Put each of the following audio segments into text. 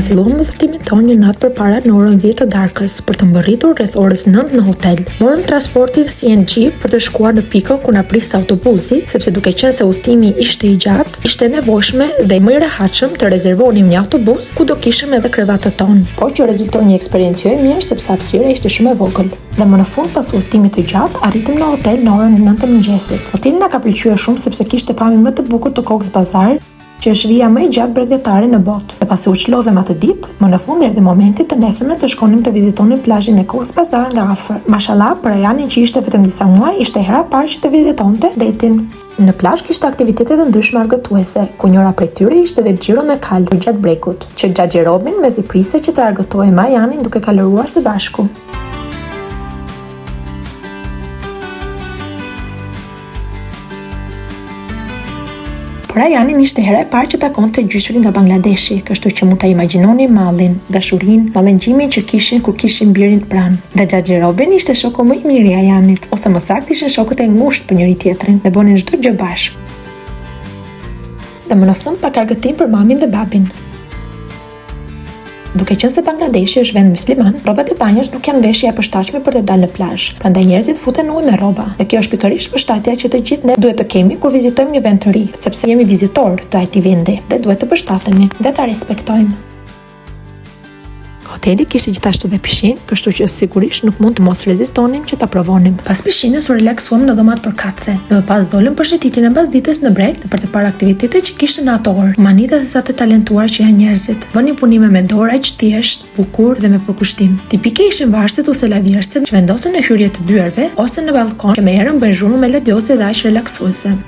filluam udhëtimin tonë një natë përpara në orën 10 të darkës për të mbërritur rreth orës 9 në hotel. Morëm transportin CNG për të shkuar në pikën ku na priste autobusi, sepse duke qenë se udhëtimi ishte i gjatë, ishte nevojshme dhe më i rehatshëm të rezervonim një autobus ku do kishim edhe krevatët tonë. Por që rezultoi një eksperiencë e mirë sepse hapësira ishte shumë e vogël. Dhe më në fund pas udhëtimit të gjatë, arritëm në hotel në orën 9 të mëngjesit. Hoteli na ka pëlqyer shumë sepse kishte pamjen më të bukur të Cox's Bazar, që është vija më e gjatë bregdetare në botë. Dhe pasi u çlodhem atë ditë, më në fund erdhi momenti të nesërme të shkonim të vizitonim plazhin e Cox's Bazar nga afër. Mashallah, për Ayanin që ishte vetëm disa muaj, ishte hera e parë që të vizitonte detin. Në plazh kishte aktivitete të ndryshme argëtuese, ku njëra prej tyre ishte dhe xhiro me kal gjatë brekut, që Xhaxhi Robin mezi priste që të argëtojë me Ayanin duke kaluar së bashku. Por Ayanin ishte hera e parë që takonte gjyshërin nga Bangladeshi, kështu që mund ta imagjinoni mallin, dashurinë, mallëngjimin që kishin kur kishin birin pranë. Dhe Xhaxhi Robin ishte shoku më i mirë i Ayanit, ose më saktë ishin shokët e ngushtë për njëri tjetrin dhe bënin çdo gjë bashkë. Dhe më në fund pak argëtim për mamin dhe babin. Duke qenë se Bangladeshi është vend musliman, rrobat e banjës nuk janë veshje e përshtatshme për të dalë në plazh. Prandaj njerëzit futen në ujë me rroba. Dhe kjo është pikërisht përshtatja që të gjithë ne duhet të kemi kur vizitojmë një vend të ri, sepse jemi vizitor të atij vendi dhe duhet të përshtatemi dhe ta respektojmë. Hoteli kishte gjithashtu dhe pishinë, kështu që sigurisht nuk mund të mos rezistonim që ta provonim. Pas pishinës u relaksuam në dhomat përkatëse dhe më pas dolëm për shëtitjen e mbasdites në breg dhe për të parë aktivitetet që kishte në ato orë. Manita se sa të talentuar që janë njerëzit. Bënin punime me dorë aq thjesht, bukur dhe me përkushtim. Tipike ishin varësit ose lavjerësit që vendosen në hyrje të dyerve ose në balkon që me herën bëjnë zhurmë melodioze dhe aq relaksuese.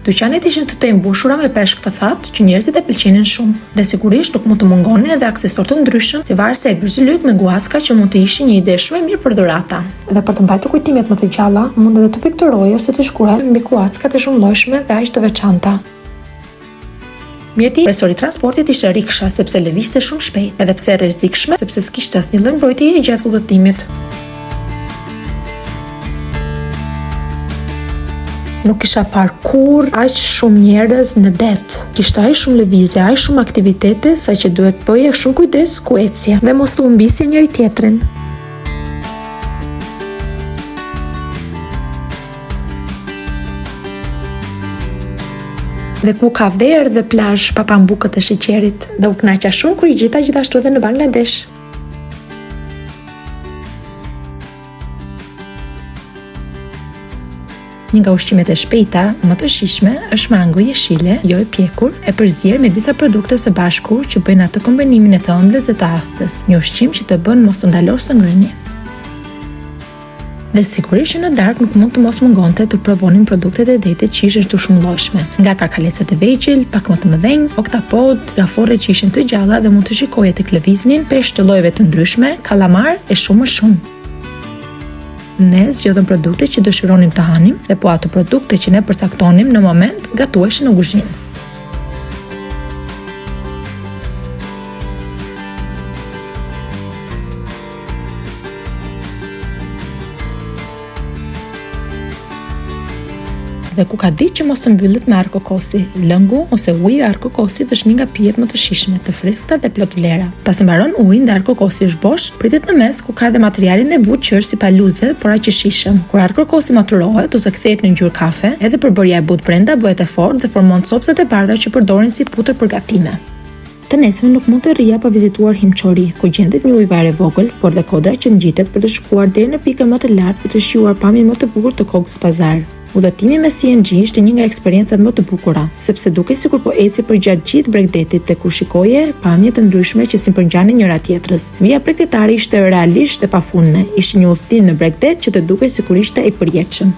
Dyqanet ishin të mbushura me peshk të thatë që njerëzit e pëlqenin shumë. Dhe sigurisht nuk mund të mungonin edhe aksesorë të ndryshëm, si varse e byrzylyk me guacka që mund të ishin një ide shumë e mirë për dhurata. Dhe për të mbajtur kujtimet më të gjalla, mund edhe të pikturoj ose të shkruaj mbi guackat e shumë llojshme dhe aq të veçanta. Mjeti presori i transportit ishte riksha, sepse lëvizte shumë shpejt, edhe pse rrezikshme, sepse s'kishte asnjë lloj mbrojtjeje gjatë udhëtimit. Nuk kisha parë kur aq shumë njerëz në det. Kishte aq shumë lëvizje, aq shumë aktivitete, saqë duhet bëje shumë kujdes ku ecje dhe mos të humbisje njëri tjetrin. Dhe ku ka verë dhe plazh pa pambukët e sheqerit, dhe u kënaqa shumë kur i gjeta gjithashtu edhe në Bangladesh. Një nga ushqimet e shpejta, më të shijshme, është mango jeshile, jo e pjekur, e përzier me disa produkte së bashku që bëjnë atë kombinimin e të ëmbëlës dhe të aftë, një ushqim që të bën mos të ndalosh së ngrëni. Dhe sigurisht që në darkë nuk mund të mos mungonte të provonim produktet e detit që ishin të shumë llojshme, nga karkalecet e vegjël, pak më të mëdhenj, oktapod, gafore që ishin të gjalla dhe mund të shikoje tek lëviznin, peshë të llojeve të ndryshme, kallamar e shumë më shumë. Ne zgjodhëm produkte që dëshironim të hanim dhe po ato produkte që ne përcaktonim në moment gatuheshin në kuzhinë. Dhe ku ka ditë që mos të mbyllet me arë kokosi, lëngu ose uji i arë kokosit është një nga pijet më të shijshme, të freskëta dhe plot vlera. Pasi mbaron uji dhe arë kokosi është bosh, pritet në mes ku ka edhe materialin e butë që është si paluze, por aq i shijshëm. Kur arë kokosi maturohet ose kthehet në ngjyrë kafe, edhe përbërja e butë brenda bëhet e fortë dhe formon copsat e bardha që përdoren si putër për gatime. Të nesër nuk mund të rrija pa vizituar Himchori, ku gjendet një ujëvar e vogël, por dhe kodra që ngjitet për të shkuar deri në pikën më të lartë për të shijuar pamjen më të bukur të Cox's Bazar. Udhëtimi me CNG ishte një nga eksperiencat më të bukura, sepse dukej sikur po eci përgjatë gjithë bregdetit dhe ku shikoje pamje të ndryshme që simpërngjanin njëra tjetrës. Vija bregdetare ishte realisht e pafundme, ishte një udhëtim në bregdet që të dukej sikur ishte i përjetshëm.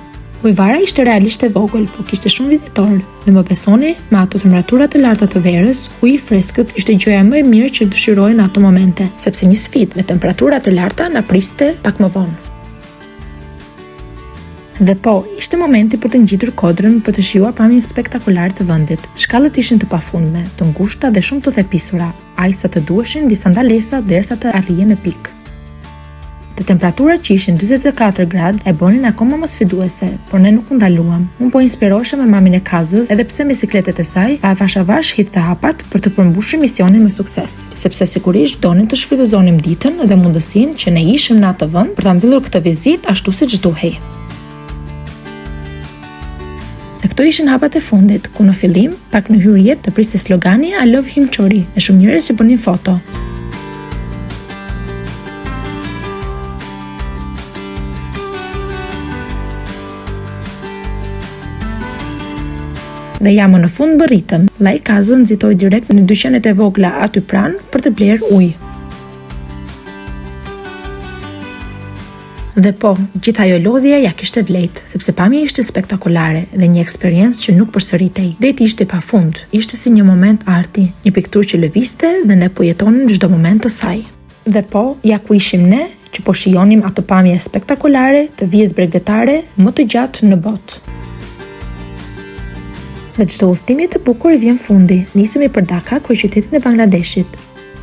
Ujvara ishte realisht e vogël, por kishte shumë vizitorë dhe më besoni, me ato temperaturat e larta të verës, uji i freskët ishte gjëja më e mirë që dëshiroj në ato momente, sepse një sfidë me temperaturat e larta na priste pak më vonë. Dhe po, ishte momenti për të ngjitur kodrën për të shijuar pamjen spektakolare të vendit. Shkallët ishin të pafundme, të ngushta dhe shumë të thepisura, aq sa të duheshin disa ndalesa derisa të arrijen në pikë. Te temperaturat që ishin 44 gradë e bonin akoma më sfiduese, por ne nuk u ndaluam. Unë po inspirohesha me mamin e Kazës, edhe pse bisikletet e saj avash hidhte hapat për të përmbushur misionin me sukses. Sepse sigurisht donin të shfrytëzonim ditën dhe mundësinë që ne ishim në atë vend për ta mbyllur këtë vizitë ashtu siç duhej. Dhe këto ishin hapat e fundit, ku në fillim, pak në hyrje të priste slogani I love him Chori, dhe shumë njerëz që bënin foto. Dhe jam në fund bërritëm, vllai Kazo nxitoi direkt në dyqanet e vogla aty pranë për të bler ujë. Dhe po, gjitha ajo lodhja ja kishte vlejt, sepse pamja ishte spektakolare dhe një eksperiencë që nuk përsëritej. Deti ishte pafund, ishte si një moment arti, një pikturë që lëviste dhe ne po jetonin çdo moment të saj. Dhe po, ja ku ishim ne, që po shijonim ato pamje spektakolare të vijës bregdetare më të gjatë në botë. Dhe çdo udhëtim të bukur vjen fundi. Nisemi për Dhaka, kryeqytetin e Bangladeshit.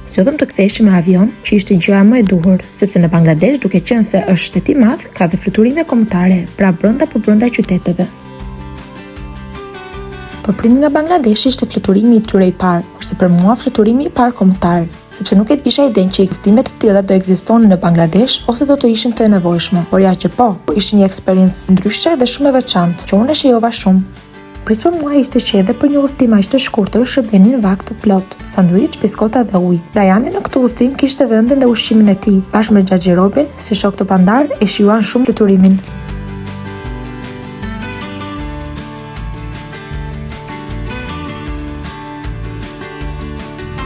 Sotëm të ktheheshim me avion, që ishte gjëja më e duhur, sepse në Bangladesh, duke qenë se është shtet i madh, ka dhe fluturime kombëtare, pra brenda qyteteve. Për prindin nga Bangladeshi ishte fluturimi i tyre i parë, kurse për mua fluturimi i parë kombëtar, sepse nuk e kisha idenë që udhëtime të tilla do ekzistonin në Bangladesh ose do të ishin të nevojshme. Por ja që po, ishte një eksperiencë ndryshe dhe shumë e veçantë, që unë e shijova shumë. Pris për mua ishte që edhe për një udhëtim aq të shkurtër shërbenin vakt të plot, sanduiç, biskota dhe ujë. Dajani në këtë udhëtim kishte vendin dhe ushqimin e tij, bashkë me Xhaxhi Robin, si shok të pandar, e shijuan shumë fluturimin.